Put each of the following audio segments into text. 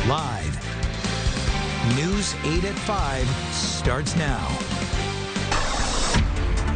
Live. News 8 at 5 starts now.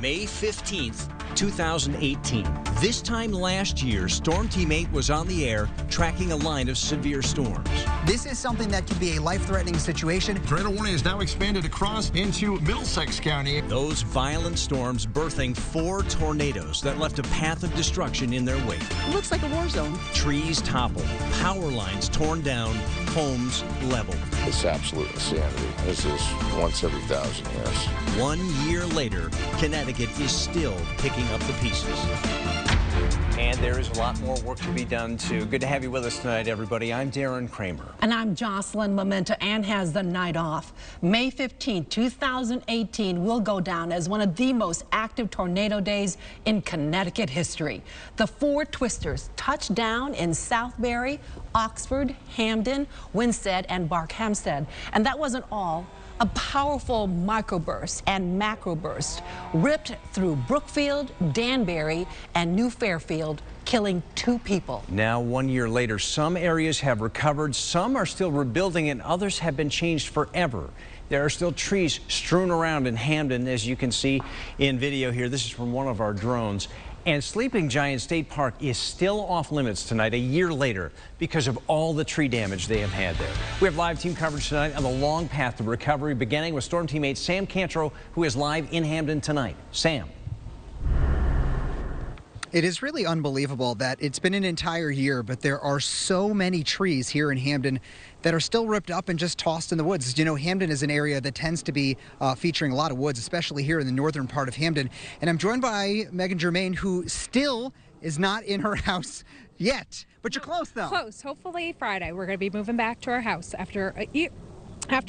May 15th, 2018. This time last year, Storm Team 8 was on the air tracking a line of severe storms. This is something that could be a life-threatening situation. Tornado warning is now expanded across into Middlesex County. Those violent storms birthing 4 tornadoes that left a path of destruction in their wake. It looks like a war zone. Trees toppled, power lines torn down, homes leveled. It's absolute insanity. This is once every 1,000 years. 1 year later, Connecticut is still picking up the pieces. And there is a lot more work to be done, too. Good to have you with us tonight, everybody. I'm Darren Kramer. And I'm Jocelyn Memento. Ann has the night off. May 15, 2018 will go down as one of the most active tornado days in Connecticut history. The 4 twisters touched down in Southbury, Oxford, Hamden, Winsted, and Barkhamsted. And that wasn't all. A powerful microburst and macroburst ripped through Brookfield, Danbury, and New Fairfield, killing 2 people. Now, 1 year later, some areas have recovered, some are still rebuilding, and others have been changed forever. There are still trees strewn around in Hamden, as you can see in video here. This is from one of our drones. And Sleeping Giant State Park is still off limits tonight, a year later, because of all the tree damage they have had there. We have live team coverage tonight on the long path to recovery, beginning with Storm Team 8 Sam Cantro, who is live in Hamden tonight. Sam. It is really unbelievable that it's been an entire year, but there are so many trees here in Hamden that are still ripped up and just tossed in the woods. You know, Hamden is an area that tends to be featuring a lot of woods, especially here in the northern part of Hamden. And I'm joined by Megan Germain, who still is not in her house yet. But you're close, though. Close. Hopefully Friday. We're going to be moving back to our house after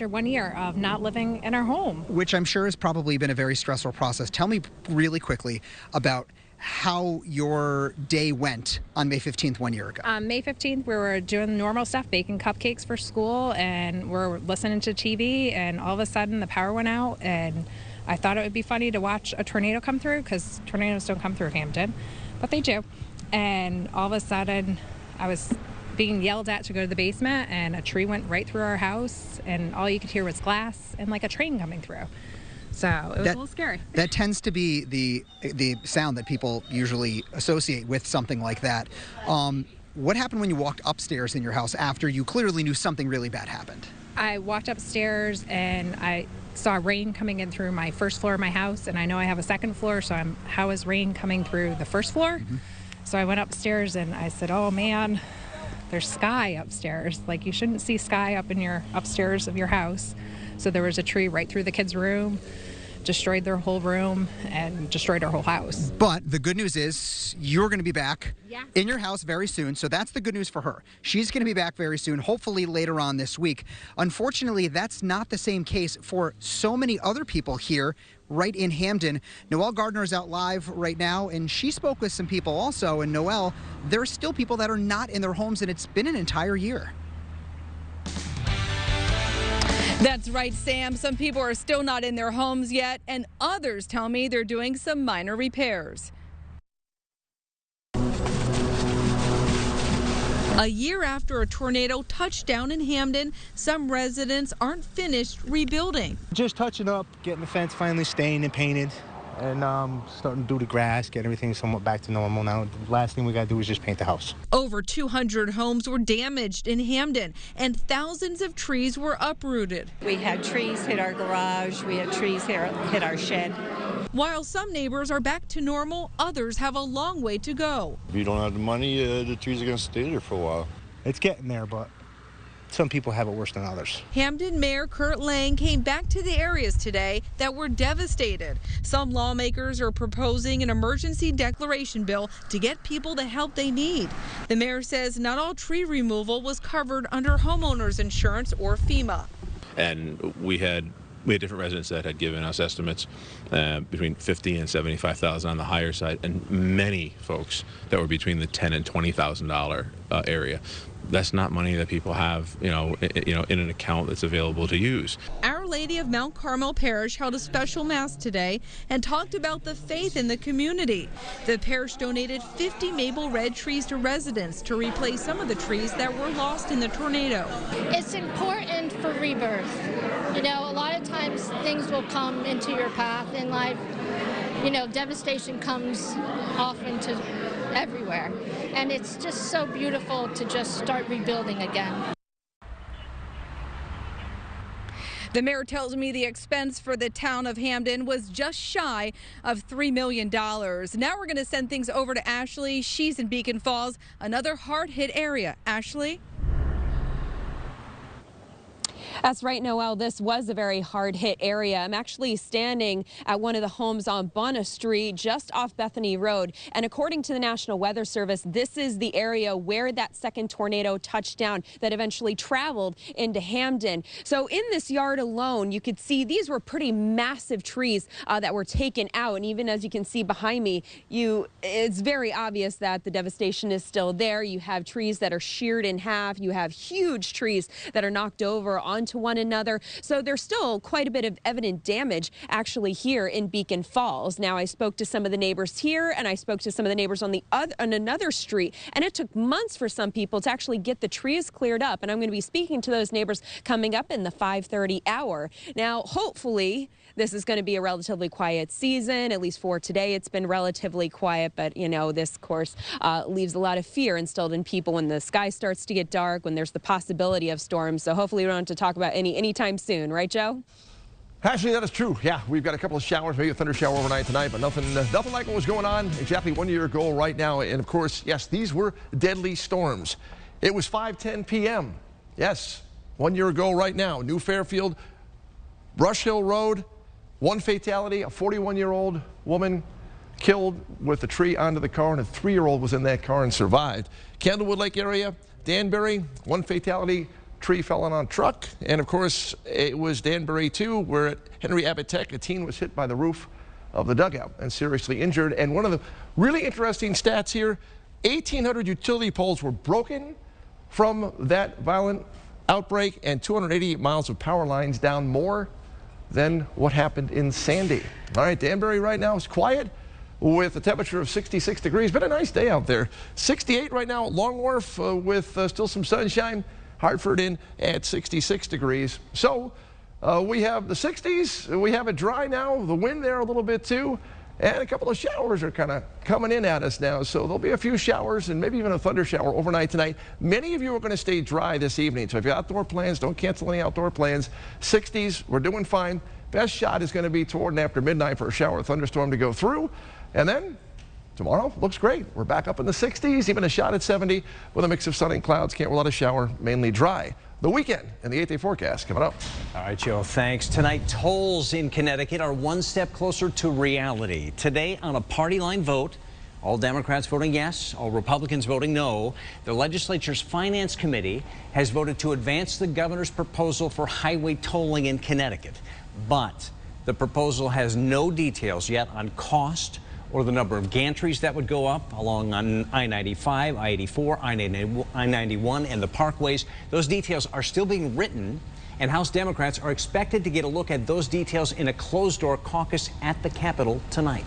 1 year of not living in our home. Which I'm sure has probably been a very stressful process. Tell me really quickly about how your day went on May 15th 1 year ago. On May 15th, we were doing normal stuff, baking cupcakes for school, and we're listening to TV, and all of a sudden the power went out, and I thought it would be funny to watch a tornado come through, because tornadoes don't come through Hamden, but they do. And all of a sudden, I was being yelled at to go to the basement, and a tree went right through our house, and all you could hear was glass and like a train coming through. So it was a little scary. That tends to be the sound that people usually associate with something like that. What happened when you walked upstairs in your house after you clearly knew something really bad happened? I walked upstairs and I saw rain coming in through my first floor of my house, and I know I have a second floor, so how is rain coming through the first floor? Mm-hmm. So I went upstairs and I said, oh man, there's sky upstairs. Like, you shouldn't see sky up in your upstairs of your house. So there was a tree right through the kids' room, destroyed their whole room, and destroyed our whole house. But the good news is you're going to be back in your house very soon. So that's the good news for her. She's going to be back very soon, hopefully later on this week. Unfortunately, that's not the same case for so many other people here right in Hamden. Noelle Gardner is out live right now, and she spoke with some people also. And Noelle, there are still people that are not in their homes, and it's been an entire year. That's right, Sam. Some people are still not in their homes yet, and others tell me they're doing some minor repairs. A year after a tornado touched down in Hamden, some residents aren't finished rebuilding. Just touching up, getting the fence finally stained and painted, and starting to do the grass, get everything somewhat back to normal now. The last thing we got to do is just paint the house. Over 200 homes were damaged in Hamden, and thousands of trees were uprooted. We had trees hit our garage, we had trees hit our shed. While some neighbors are back to normal, others have a long way to go. If you don't have the money, the trees are going to stay there for a while. It's getting there, but some people have it worse than others. Hamden Mayor Kurt Lang came back to the areas today that were devastated. Some lawmakers are proposing an emergency declaration bill to get people the help they need. The mayor says not all tree removal was covered under homeowners insurance or FEMA. And we had different residents that had given us estimates between $50,000 and $75,000 on the higher side, and many folks that were between the $10,000 and $20,000 area. That's not money that people have, in an account that's available to use. Our Lady of Mount Carmel Parish held a special mass today and talked about the faith in the community. The parish donated 50 maple red trees to residents to replace some of the trees that were lost in the tornado. It's important for rebirth. You know, a lot of times things will come into your path in life. You know, devastation comes often to everywhere. And it's just so beautiful to just start rebuilding again. The mayor tells me the expense for the town of Hamden was just shy of $3 million. Now we're going to send things over to Ashley. She's in Beacon Falls, another hard-hit area. Ashley? That's right, Noelle. This was a very hard-hit area. I'm actually standing at one of the homes on Bonner Street, just off Bethany Road. And according to the National Weather Service, this is the area where that second tornado touched down that eventually traveled into Hamden. So in this yard alone, you could see these were pretty massive trees that were taken out. And even as you can see behind me, it's very obvious that the devastation is still there. You have trees that are sheared in half. You have huge trees that are knocked over onto one another. So there's still quite a bit of evident damage actually here in Beacon Falls. Now, I spoke to some of the neighbors here and I spoke to some of the neighbors on another street, and it took months for some people to actually get the trees cleared up. And I'm going to be speaking to those neighbors coming up in the 5:30 hour. Now, hopefully, this is going to be a relatively quiet season. At least for today, it's been relatively quiet. But, you know, this, of course, leaves a lot of fear instilled in people when the sky starts to get dark, when there's the possibility of storms. So hopefully we don't have to talk about anytime soon. Right, Joe? Actually, that is true. Yeah, we've got a couple of showers, maybe a thunder shower overnight tonight, but nothing like what was going on exactly 1 year ago right now. And, of course, yes, these were deadly storms. It was 5:10 p.m. Yes, 1 year ago right now. New Fairfield, Brush Hill Road. One fatality, a 41-year-old woman killed with a tree onto the car, and a 3-year-old was in that car and survived. Candlewood Lake area, Danbury, one fatality, tree fell on a truck. And of course, it was Danbury too, where at Henry Abbott Tech, a teen was hit by the roof of the dugout and seriously injured. And one of the really interesting stats here, 1,800 utility poles were broken from that violent outbreak, and 288 miles of power lines down, more than what happened in Sandy. All right, Danbury right now is quiet with a temperature of 66 degrees. Been a nice day out there. 68 right now at Long Wharf with still some sunshine. Hartford in at 66 degrees. So we have the 60s. We have it dry now. The wind there a little bit too. And a couple of showers are kind of coming in at us now. So there'll be a few showers and maybe even a thunder shower overnight tonight. Many of you are going to stay dry this evening. So if you have outdoor plans, don't cancel any outdoor plans. 60s, we're doing fine. Best shot is going to be toward and after midnight for a shower or thunderstorm to go through. And then tomorrow looks great. We're back up in the 60s, even a shot at 70 with a mix of sun and clouds. Can't rule out a shower, mainly dry. The weekend and the 8-day forecast coming up. All right, Joe, thanks. Tonight, tolls in Connecticut are one step closer to reality. Today, on a party line vote, all Democrats voting yes, all Republicans voting no, the legislature's Finance Committee has voted to advance the governor's proposal for highway tolling in Connecticut. But the proposal has no details yet on cost or the number of gantries that would go up along on I-95, I-84, I-91, and the parkways. Those details are still being written, and House Democrats are expected to get a look at those details in a closed-door caucus at the Capitol tonight.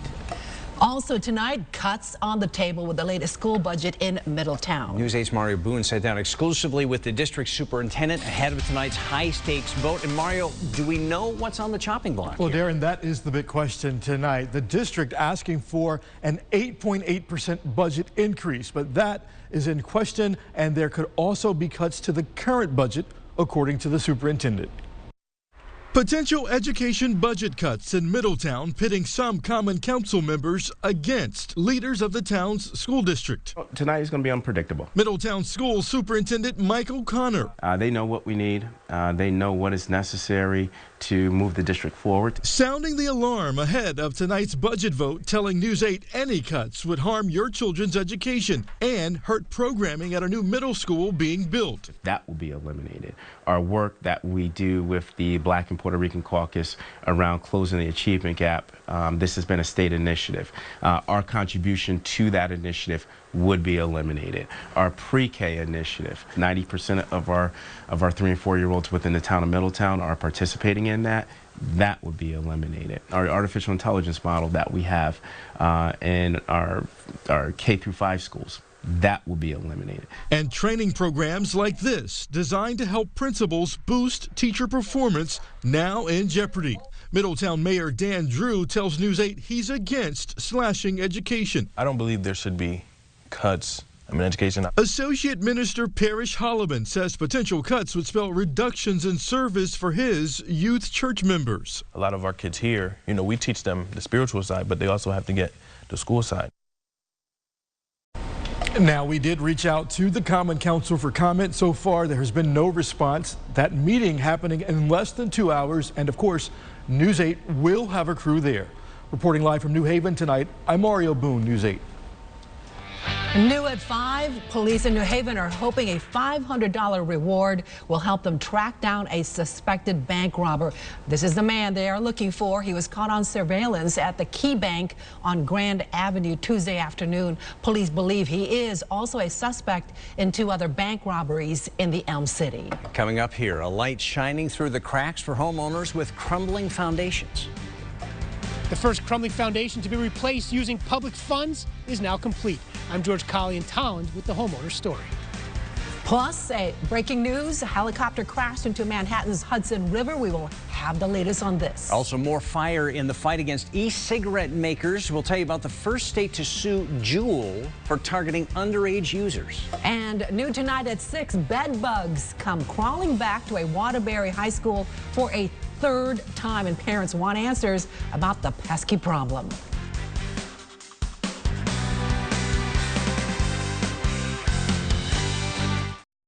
Also tonight, cuts on the table with the latest school budget in Middletown. News 8's Mario Boone sat down exclusively with the district superintendent ahead of tonight's high-stakes vote. And Mario, do we know what's on the chopping block? Well, Darren, that is the big question tonight. The district asking for an 8.8% budget increase, but that is in question, and there could also be cuts to the current budget, according to the superintendent. Potential education budget cuts in Middletown, pitting some common council members against leaders of the town's school district. Tonight is going to be unpredictable. Middletown School Superintendent Michael Connor. They know what we need. They know what is necessary to move the district forward. Sounding the alarm ahead of tonight's budget vote, telling News 8 any cuts would harm your children's education and hurt programming at a new middle school being built. That will be eliminated. Our work that we do with the Black and Puerto Rican Caucus around closing the achievement gap. This has been a state initiative. Our contribution to that initiative would be eliminated. Our pre-K initiative, 90% of our 3 and 4-year-olds within the town of Middletown are participating in that. That would be eliminated. Our artificial intelligence model that we have in our K through 5 schools, that will be eliminated. And training programs like this, designed to help principals boost teacher performance, now in jeopardy. Middletown Mayor Dan Drew tells News 8 he's against slashing education. I don't believe there should be cuts in education. Associate Minister Parrish Holloman says potential cuts would spell reductions in service for his youth church members. A lot of our kids here, we teach them the spiritual side, but they also have to get the school side. Now, we did reach out to the Common Council for comment. So far, there has been no response. That meeting happening in less than 2 hours. And of course, News 8 will have a crew there. Reporting live from New Haven tonight, I'm Mario Boone, News 8. New at 5, police in New Haven are hoping a $500 reward will help them track down a suspected bank robber. This is the man they are looking for. He was caught on surveillance at the Key Bank on Grand Avenue Tuesday afternoon. Police believe he is also a suspect in 2 other bank robberies in the Elm City. Coming up here, a light shining through the cracks for homeowners with crumbling foundations. The first crumbling foundation to be replaced using public funds is now complete. I'm George Colley in Tolland with the homeowner story. Plus, breaking news, a helicopter crashed into Manhattan's Hudson River. We will have the latest on this. Also, more fire in the fight against e-cigarette makers. We'll tell you about the first state to sue Juul for targeting underage users. And new tonight at 6, bed bugs come crawling back to a Waterbury High School for a 3rd time, and parents want answers about the pesky problem.